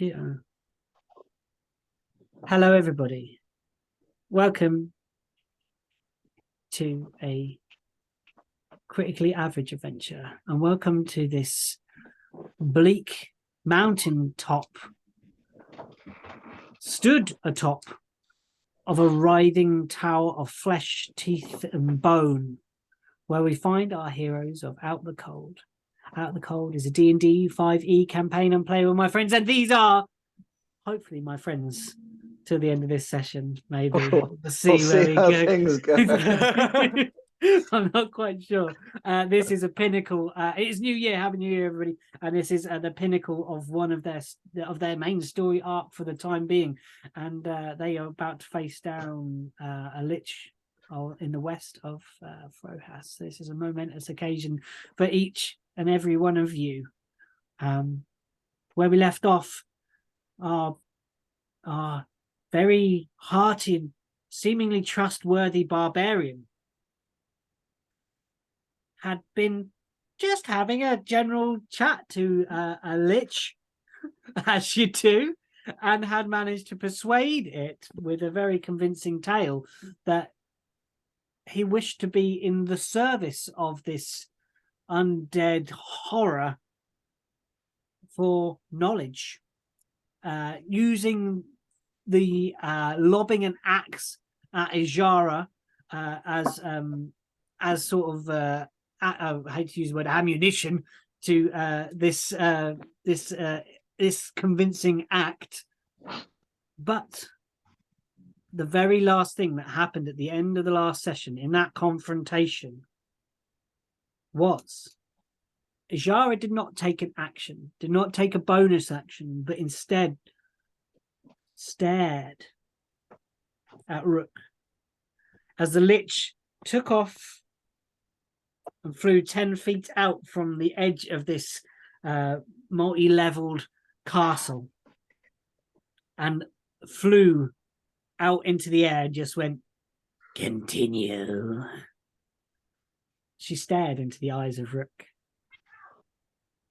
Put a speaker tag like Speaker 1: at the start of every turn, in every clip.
Speaker 1: Yeah. Hello, everybody. Welcome to a critically average adventure, and welcome to this bleak mountain top, stood atop of a writhing tower of flesh, teeth, and bone, where we find our heroes of Out the Cold. Out the Cold is a D&D 5e campaign I'm playing with my friends, and these are hopefully my friends till the end of this session. Maybe we'll see where we
Speaker 2: how
Speaker 1: go.
Speaker 2: things go.
Speaker 1: I'm not quite sure. This is a pinnacle. It's New Year. Happy New Year, everybody! And this is the pinnacle of one of their main story arc for the time being. And they are about to face down a lich in the west of Frohas. This is a momentous occasion for each and every one of you. Where we left off, our very hearted, seemingly trustworthy barbarian had been just having a general chat to a lich, as you do, and had managed to persuade it with a very convincing tale that he wished to be in the service of this undead horror for knowledge, using the lobbing an axe at Ijara as sort of I hate to use the word ammunition to this convincing act. But the very last thing that happened at the end of the last session in that confrontation was Ijara did not take an action, did not take a bonus action, but instead stared at Rook as the lich took off and flew 10 feet out from the edge of this multi-leveled castle and flew out into the air and just went, "Continue." She stared into the eyes of Rook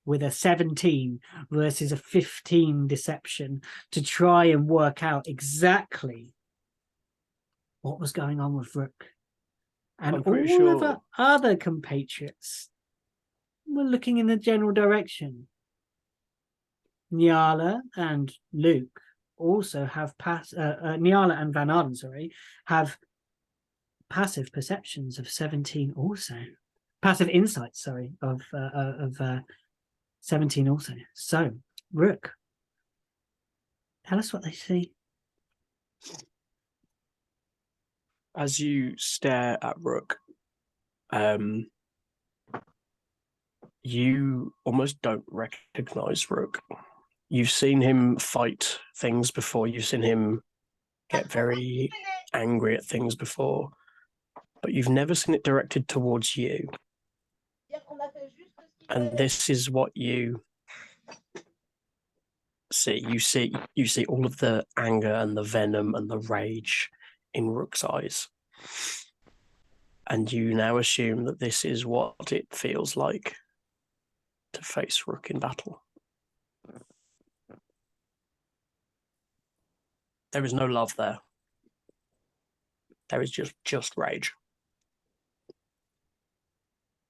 Speaker 1: with a 17 versus a 15 deception to try and work out exactly what was going on with Rook. And all of our other compatriots were looking in the general direction. Nyala and Luke also have Nyala and Van Arden, have passive perceptions of 17 also. Passive insights, of 17 also. So, Rook, tell us what they see.
Speaker 3: As you stare at Rook, you almost don't recognize Rook. You've seen him fight things before. You've seen him get very angry at things before, but you've never seen it directed towards you. And this is what you see. You see all of the anger and the venom and the rage in Rook's eyes. And you now assume that this is what it feels like to face Rook in battle. There is no love there. There is just rage.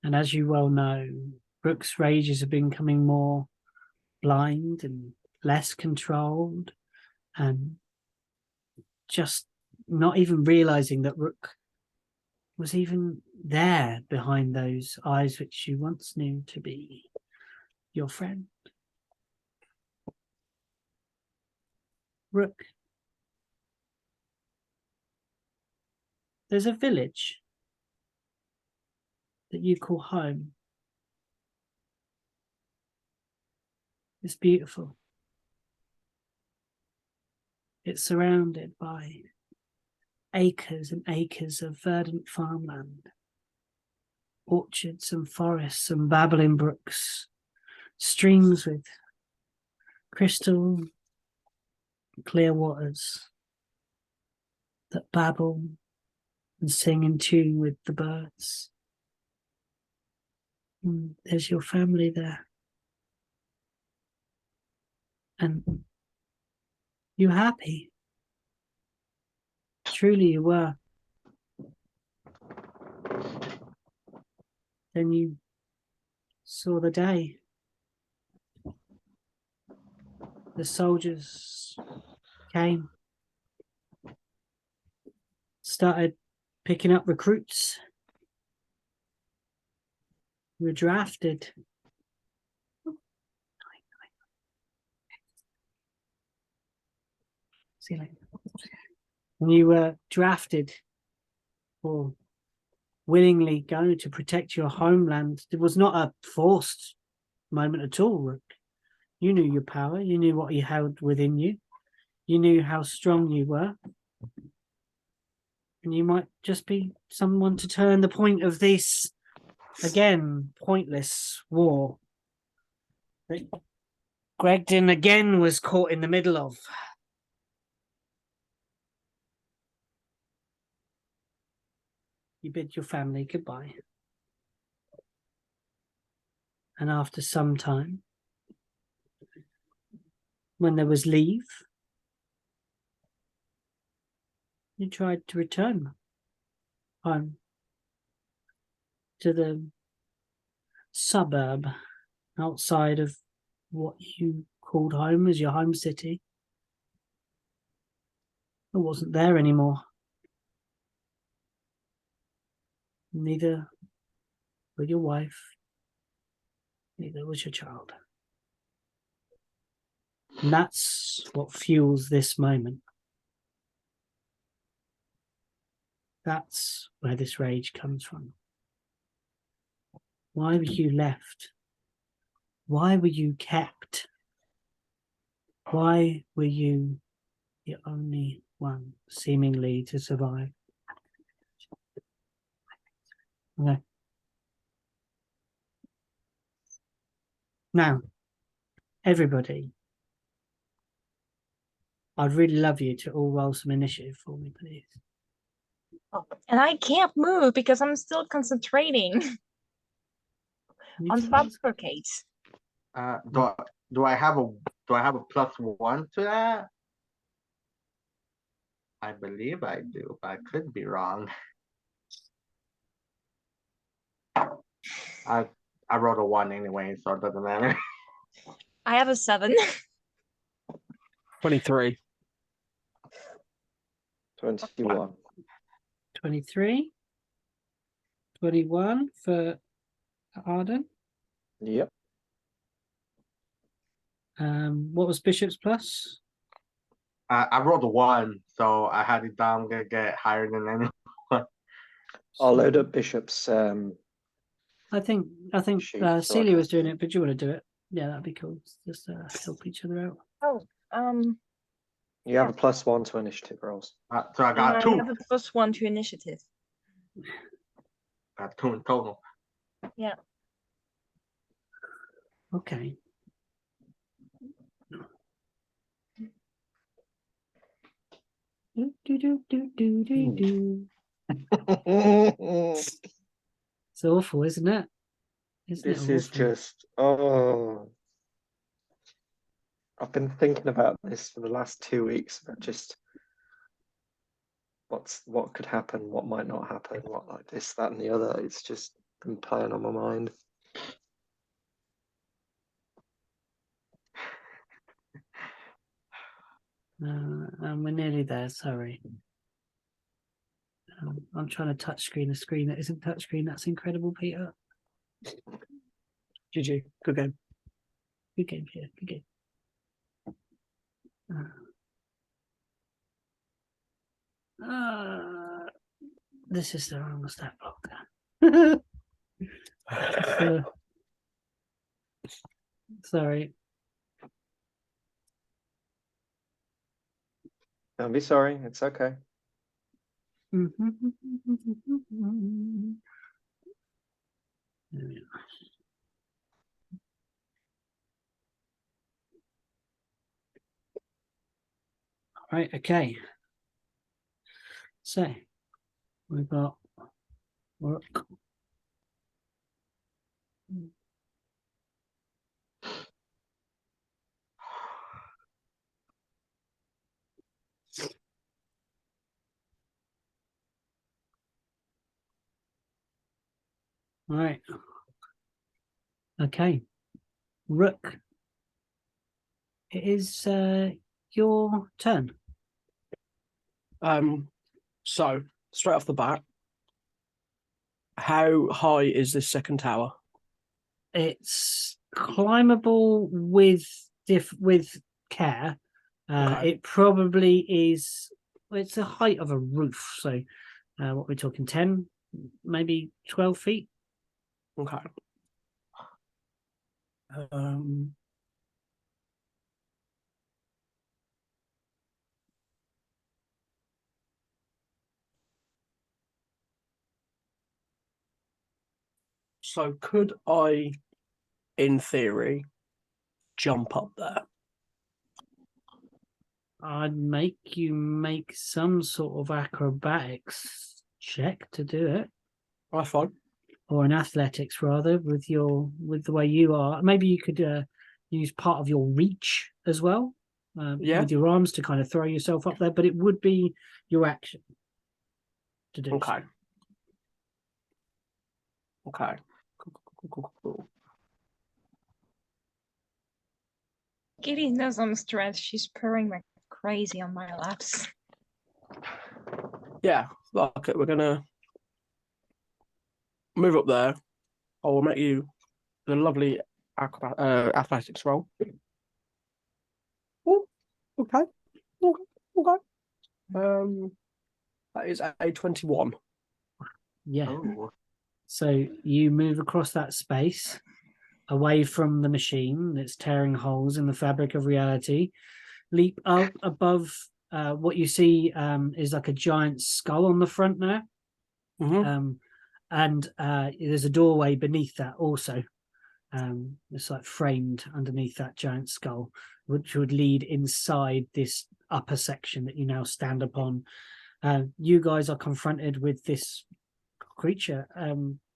Speaker 1: And as you well know, Rook's rages have been becoming more blind and less controlled, and just not even realizing that Rook was even there behind those eyes which you once knew to be your friend. Rook, there's a village that you call home. It's beautiful. It's surrounded by acres and acres of verdant farmland, orchards and forests and babbling brooks, streams with crystal clear waters that babble and sing in tune with the birds. And there's your family there. And You happy? Truly you were. Then you saw the day. The soldiers came, started picking up recruits. You were drafted. See you later. And you were drafted for willingly going to protect your homeland. It was not a forced moment at all, Rook. You knew your power. You knew what you held within you. You knew how strong you were. And you might just be someone to turn the point of this, again, pointless war that Gregdon again was caught in the middle of. You bid your family goodbye. And after some time, when there was leave, you tried to return home to the suburb outside of what you called home as your home city. It wasn't there anymore. Neither were your wife, neither was your child. And that's what fuels this moment. That's where this rage comes from. Why were you left? Why were you kept? Why were you the only one seemingly to survive? Okay. Now, everybody, I'd really love you to all roll some initiative for me, please.
Speaker 2: Oh, and I can't move because I'm still concentrating on fabricate.
Speaker 4: Do I have a +1 to that? I believe I do, but I could be wrong. I rolled a 1 anyway, so it doesn't matter.
Speaker 2: I have a 7.
Speaker 3: 23.
Speaker 5: 21.
Speaker 1: 23. 21 for Arden.
Speaker 5: Yep.
Speaker 1: What was Bishop's plus?
Speaker 4: I rolled a 1, so I had it down to get higher than anyone.
Speaker 5: I'll load up Bishop's.
Speaker 1: I think
Speaker 5: Shoot, so I
Speaker 1: Celia
Speaker 5: can-
Speaker 1: was doing it, but do you want to do it? Yeah, that'd be cool. Just help each other out.
Speaker 2: Oh,
Speaker 5: You have a +1 to initiative rolls.
Speaker 4: So I got 2.
Speaker 2: I have a +1 to initiative.
Speaker 4: Got 2 in total.
Speaker 2: Yeah.
Speaker 1: Okay. Do. It's awful, isn't it?
Speaker 5: This is just I've been thinking about this for the last 2 weeks. About just what could happen, what might not happen, what like this, that, and the other. It's just been playing on my mind.
Speaker 1: And we're nearly there. Sorry. I'm trying to touch screen a screen that isn't touchscreen. That's incredible, Peter. GG. Good game. Good game, Peter. Good game. This is the wrong stat block. Sorry.
Speaker 5: Don't be sorry. It's okay.
Speaker 1: There we are. Right, okay. So we've got work. Right. Okay. Rook. It is your turn.
Speaker 3: So straight off the bat, how high is this second tower?
Speaker 1: It's climbable with care.
Speaker 3: Okay.
Speaker 1: It probably is. It's the height of a roof. So, what we're talking, 10, maybe 12 feet.
Speaker 3: Okay. Um, so could I, in theory, jump up there?
Speaker 1: I'd make you make some sort of acrobatics check to do it,
Speaker 3: That's fine.
Speaker 1: or an athletics rather, with the way you are. Maybe you could use part of your reach as well,
Speaker 3: Yeah.
Speaker 1: with your arms to kind of throw yourself up there. But it would be your action to do.
Speaker 3: Okay.
Speaker 1: So.
Speaker 3: Okay. Cool.
Speaker 2: Kitty knows I'm stressed. She's purring like crazy on my laps.
Speaker 3: Yeah. Okay, we're gonna move up there. I will make you the lovely athletics roll. Oh, okay. Okay. That is a 21.
Speaker 1: Yeah.
Speaker 4: Oh.
Speaker 1: So you move across that space, away from the machine that's tearing holes in the fabric of reality, leap up above what you see is like a giant skull on the front there.
Speaker 3: Mm-hmm.
Speaker 1: And there's a doorway beneath that also. It's like framed underneath that giant skull, which would lead inside this upper section that you now stand upon. You guys are confronted with this creature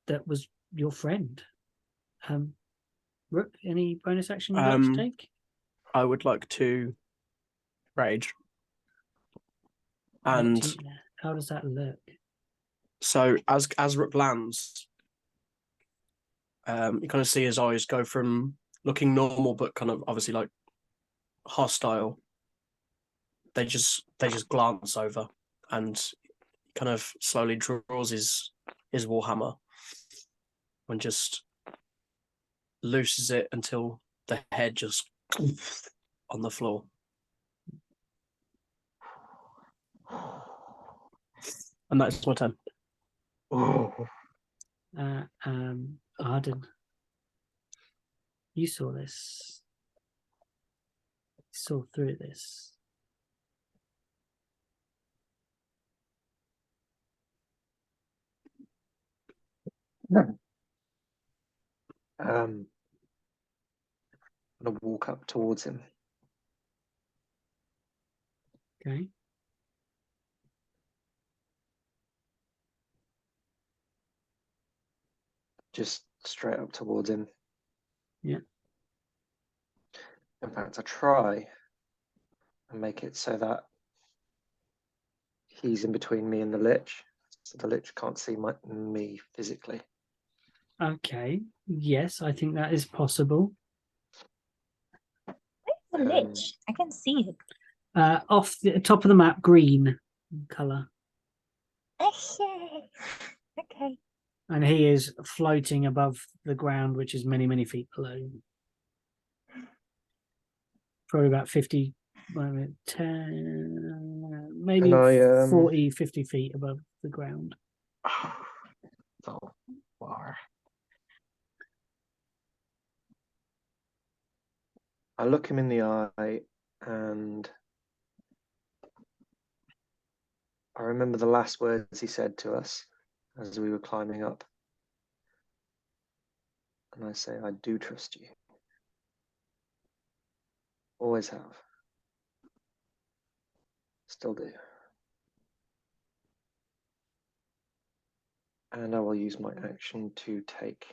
Speaker 1: that was your friend. Rook, any bonus action you'd like to take?
Speaker 3: I would like to rage. And
Speaker 1: How does that look?
Speaker 3: so as Rook lands, you kind of see his eyes go from looking normal but kind of obviously like hostile. They just glance over, and kind of slowly draws his warhammer and just looses it until the head just on the floor. And that's my turn.
Speaker 4: Oh.
Speaker 1: Arden, you saw this. You saw through this.
Speaker 5: I'm gonna walk up towards him.
Speaker 1: Okay.
Speaker 5: Just straight up towards him.
Speaker 1: Yeah.
Speaker 5: In fact, I try and make it so that he's in between me and the Lich, so the Lich can't see me physically.
Speaker 1: Okay. Yes, I think that is possible.
Speaker 2: Where's the Lich? I can see it.
Speaker 1: Off the top of the map, green color.
Speaker 2: Okay.
Speaker 1: And he is floating above the ground, which is many, many feet below. Probably about 50, 10, maybe
Speaker 5: And
Speaker 1: 40, 50 feet above the ground.
Speaker 4: So far.
Speaker 5: I look him in the eye, and I remember the last words he said to us as we were climbing up. And I say, I do trust you. Always have. Still do. And I will use my action to take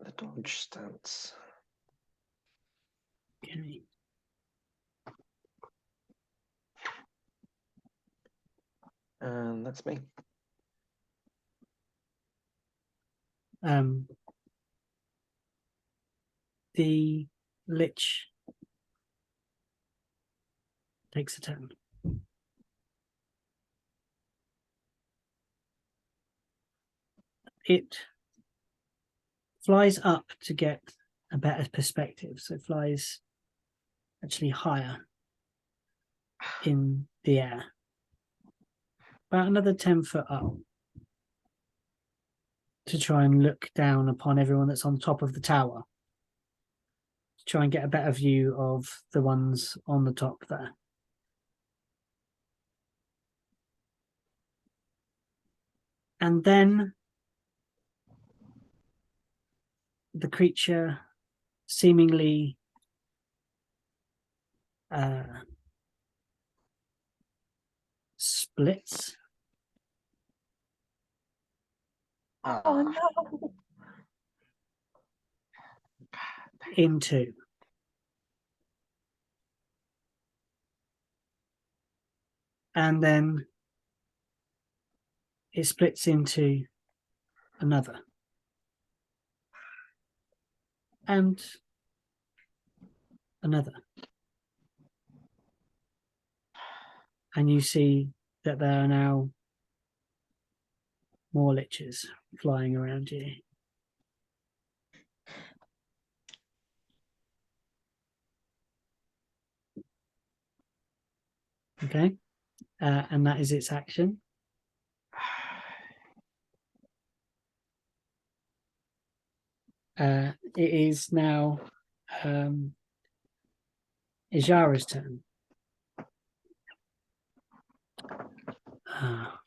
Speaker 5: the dodge stance.
Speaker 1: Okay.
Speaker 5: And that's me.
Speaker 1: the Lich takes a turn. It flies up to get a better perspective, so it flies actually higher in the air, about another 10 foot up, to try and look down upon everyone that's on top of the tower, to try and get a better view of the ones on the top there. And then the creature seemingly splits
Speaker 2: Oh no.
Speaker 1: into and then it splits into another and another, and you see that there are now more liches flying around you. Okay, and that is its action. It is now Ijara's turn.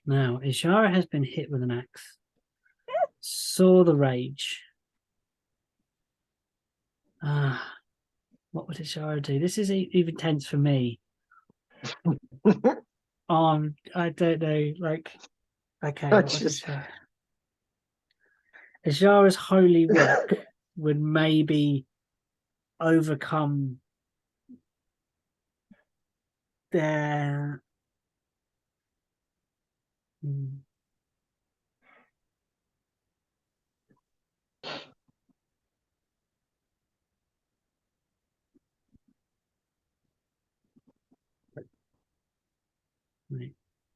Speaker 1: Now, Ijara has been hit with an axe. Saw the rage. What would Ijara do? This is even tense for me. I don't know. Like, okay, what would Ijara's holy work would maybe overcome their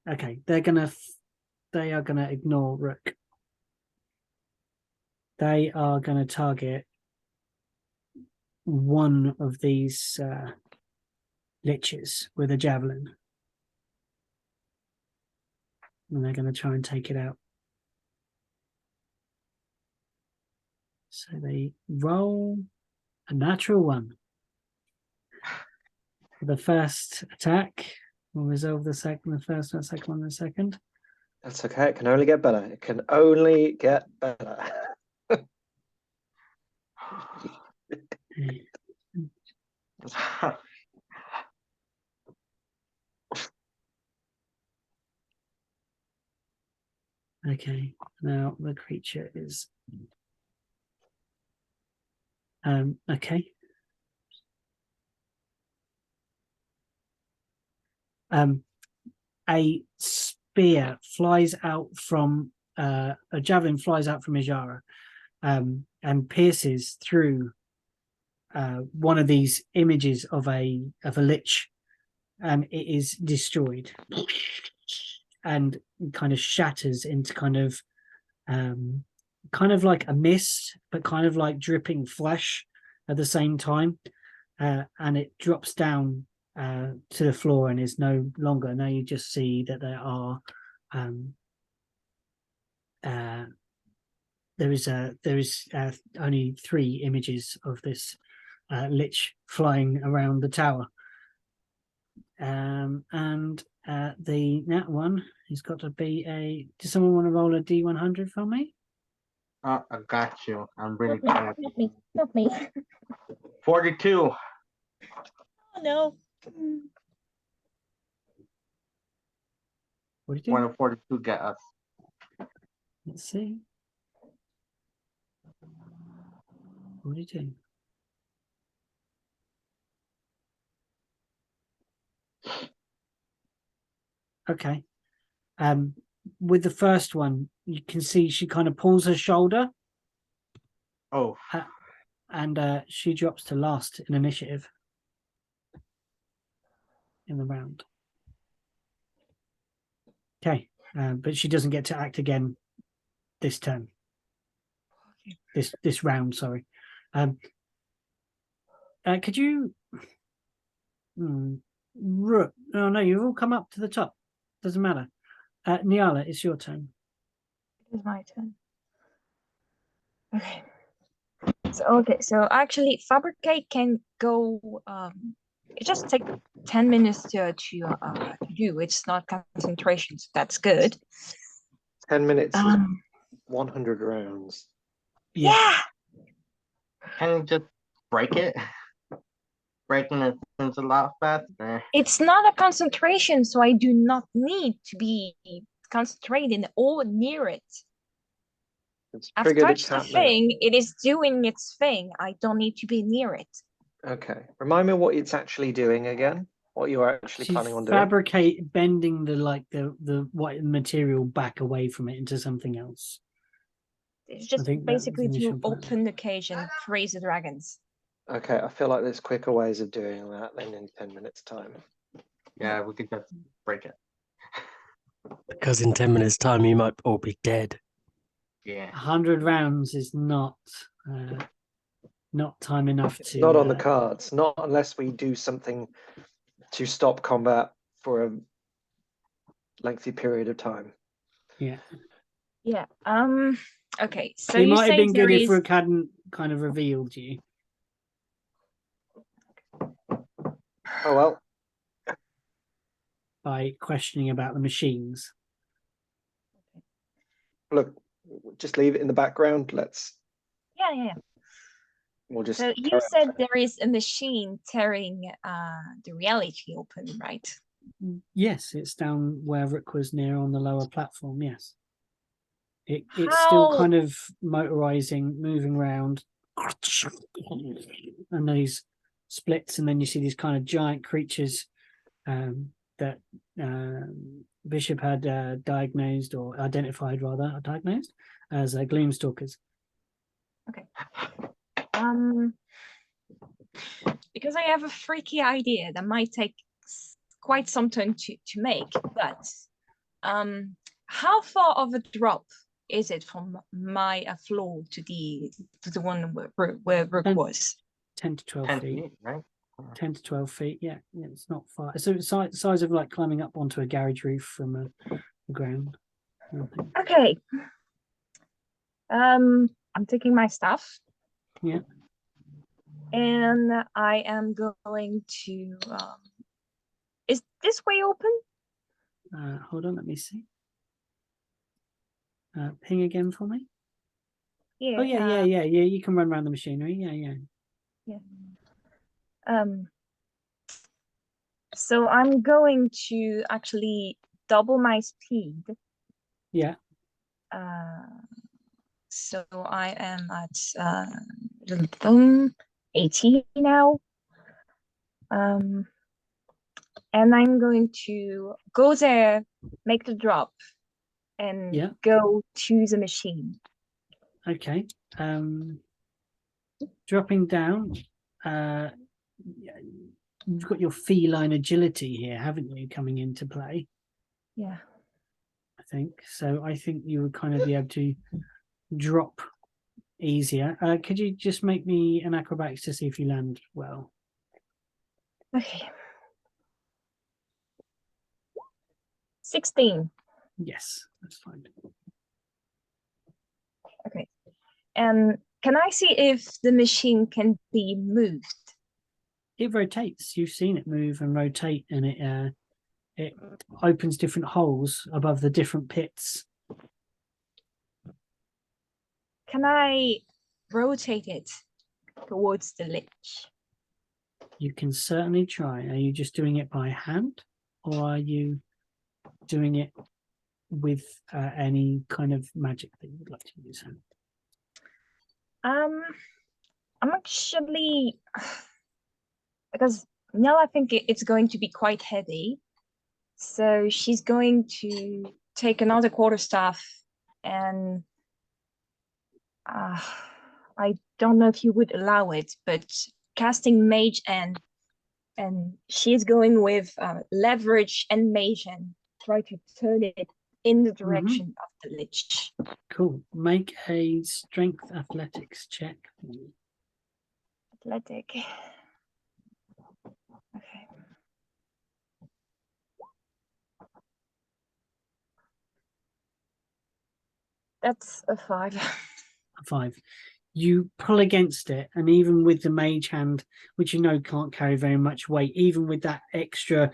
Speaker 1: okay, they are gonna ignore Rook. They are gonna target one of these liches with a javelin, and they're gonna try and take it out. So they roll a natural one for the first attack. We'll resolve the first one, the second.
Speaker 5: That's okay. It can only get better. It can only get better.
Speaker 1: Okay, now the creature is okay. A spear flies out from a javelin flies out from Ijara and pierces through one of these images of a lich, and it is destroyed and kind of shatters into kind of like a mist, but kind of like dripping flesh at the same time, and it drops down to the floor and is no longer. Now you just see that there are there is only 3 images of this lich flying around the tower, and the that one has got to be a. Does someone want to roll a D100 for me?
Speaker 4: I got you. I'm really
Speaker 2: Not me. Not me.
Speaker 4: 42.
Speaker 2: Oh no.
Speaker 1: What do you do?
Speaker 4: What did 42 get us?
Speaker 1: Let's see. What do you do? Okay. With the first one, you can see she kind of pulls her shoulder
Speaker 4: Oh,
Speaker 1: and she drops to last in initiative in the round. Okay, but she doesn't get to act again this turn. This round, sorry. Could you? Rook. Oh no, you've all come up to the top. Doesn't matter. Nyala, it's your turn.
Speaker 2: It is my turn. Okay. So actually, fabricate can go. It just takes 10 minutes to do. It's not concentration, so that's good.
Speaker 5: 10 minutes is
Speaker 2: Um,
Speaker 5: 100 rounds.
Speaker 2: yeah.
Speaker 4: can you just break it? Breaking it seems a lot faster.
Speaker 2: It's not a concentration, so I do not need to be concentrated or near it.
Speaker 5: It's
Speaker 2: I've
Speaker 5: triggered, it's
Speaker 2: touched the
Speaker 5: happening.
Speaker 2: thing. It is doing its thing. I don't need to be near it.
Speaker 5: Okay. Remind me what it's actually doing again. What you are actually
Speaker 1: She's
Speaker 5: planning on doing.
Speaker 1: bending the white material back away from it into something else.
Speaker 2: It's just
Speaker 1: think that was the
Speaker 2: basically to
Speaker 1: initial plan.
Speaker 2: open the cage and freeze the dragons.
Speaker 5: Okay, I feel like there's quicker ways of doing that than in 10 minutes time.
Speaker 4: Yeah, we could just break it.
Speaker 3: Because in 10 minutes' time, you might all be dead.
Speaker 4: Yeah.
Speaker 1: 100 rounds is not time enough
Speaker 5: It's
Speaker 1: to.
Speaker 5: not on the cards, not unless we do something to stop combat for a lengthy period of time.
Speaker 1: Yeah.
Speaker 2: Yeah. Okay. So
Speaker 1: It
Speaker 2: you
Speaker 1: might have
Speaker 2: say
Speaker 1: been good
Speaker 2: there
Speaker 1: if
Speaker 2: is.
Speaker 1: Rook hadn't kind of revealed you.
Speaker 5: Oh well.
Speaker 1: By questioning about the machines.
Speaker 5: Look, just leave it in the background.
Speaker 2: Yeah.
Speaker 5: We'll just.
Speaker 2: So you said there is a machine tearing the reality open, right?
Speaker 1: Yes, it's down where Rook was near on the lower platform. Yes. It's
Speaker 2: How-
Speaker 1: still kind of motorizing, moving around. And these splits, and then you see these kind of giant creatures that Bishop had diagnosed or identified as gloomstalkers.
Speaker 2: Because I have a freaky idea that might take quite some time to make, but how far of a drop is it from my floor to the one where Rook was?
Speaker 1: 10 to 12
Speaker 4: 10
Speaker 1: feet.
Speaker 4: feet, right?
Speaker 1: 10 to 12 feet, yeah, it's not far. So it's size of like climbing up onto a garage roof from the ground.
Speaker 2: Okay. I'm taking my stuff.
Speaker 1: Yeah.
Speaker 2: And I am going to. Is this way open?
Speaker 1: Hold on, let me see. Ping again for me.
Speaker 2: Yeah.
Speaker 1: Oh yeah. You can run around the machinery. Yeah.
Speaker 2: So I'm going to actually double my speed.
Speaker 1: Yeah.
Speaker 2: So I am at 80 now. And I'm going to go there, make the drop, and go to the machine.
Speaker 1: Okay. Dropping down. You've got your feline agility here, haven't you, coming into play?
Speaker 2: Yeah.
Speaker 1: I think so. I think you would kind of be able to drop easier. Could you just make me an acrobatics to see if you land well?
Speaker 2: Okay. 16.
Speaker 1: Yes, that's fine.
Speaker 2: Okay. And can I see if the machine can be moved?
Speaker 1: It rotates. You've seen it move and rotate, and it opens different holes above the different pits.
Speaker 2: Can I rotate it towards the lich?
Speaker 1: You can certainly try. Are you just doing it by hand, or are you doing it with any kind of magic that you would like to use?
Speaker 2: I'm actually, because now I think it's going to be quite heavy. So she's going to take another quarterstaff and I don't know if you would allow it, but casting mage and she's going with leverage and mage and try to turn it in the direction of the lich.
Speaker 1: Cool. Make a strength athletics check.
Speaker 2: Athletic. Okay. That's a 5.
Speaker 1: A 5. You pull against it, and even with the mage hand, which you know can't carry very much weight, even with that extra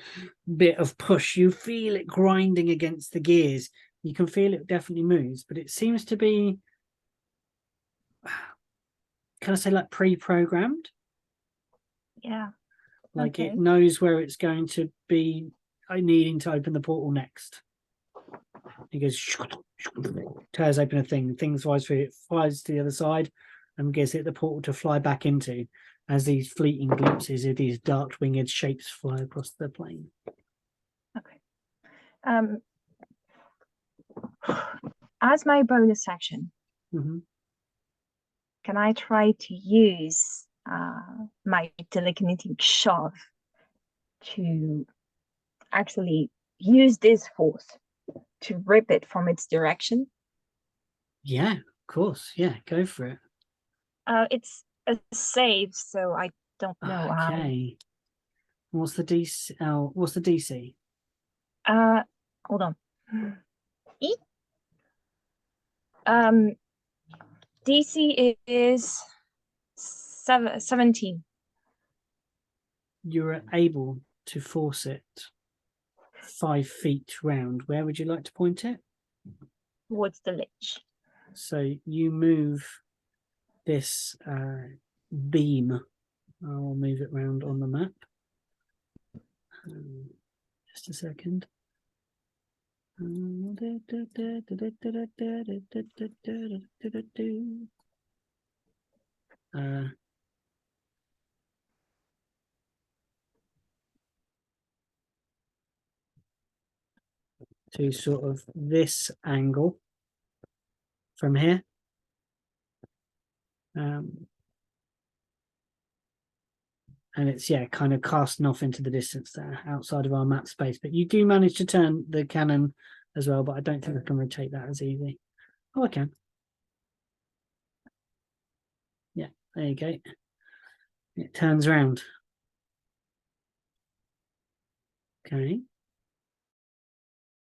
Speaker 1: bit of push, you feel it grinding against the gears. You can feel it definitely moves, but it seems to be, can I say, like pre-programmed?
Speaker 2: Yeah.
Speaker 1: Like
Speaker 2: Okay.
Speaker 1: it knows where it's going to be needing to open the portal next. He goes, tears open a thing flies through it, flies to the other side, and gives it the portal to fly back into as these fleeting glimpses of these dark winged shapes fly across the plane.
Speaker 2: Okay. As my bonus action, can I try to use my telekinetic shove to actually use this force to rip it from its direction?
Speaker 1: Yeah, of course. Yeah, go for it.
Speaker 2: It's a save, so I don't know.
Speaker 1: Okay. What's the DC? What's the DC?
Speaker 2: Hold on. DC is 17.
Speaker 1: You're able to force it 5 feet round. Where would you like to point it?
Speaker 2: Towards the lich.
Speaker 1: So you move this beam. I'll move it round on the map. Just a second. To sort of this angle from here. And it's, yeah, kind of casting off into the distance there outside of our map space. But you do manage to turn the cannon as well, but I don't think I can rotate that as easy. Oh, I can. Yeah, there you go. It turns around. Okay.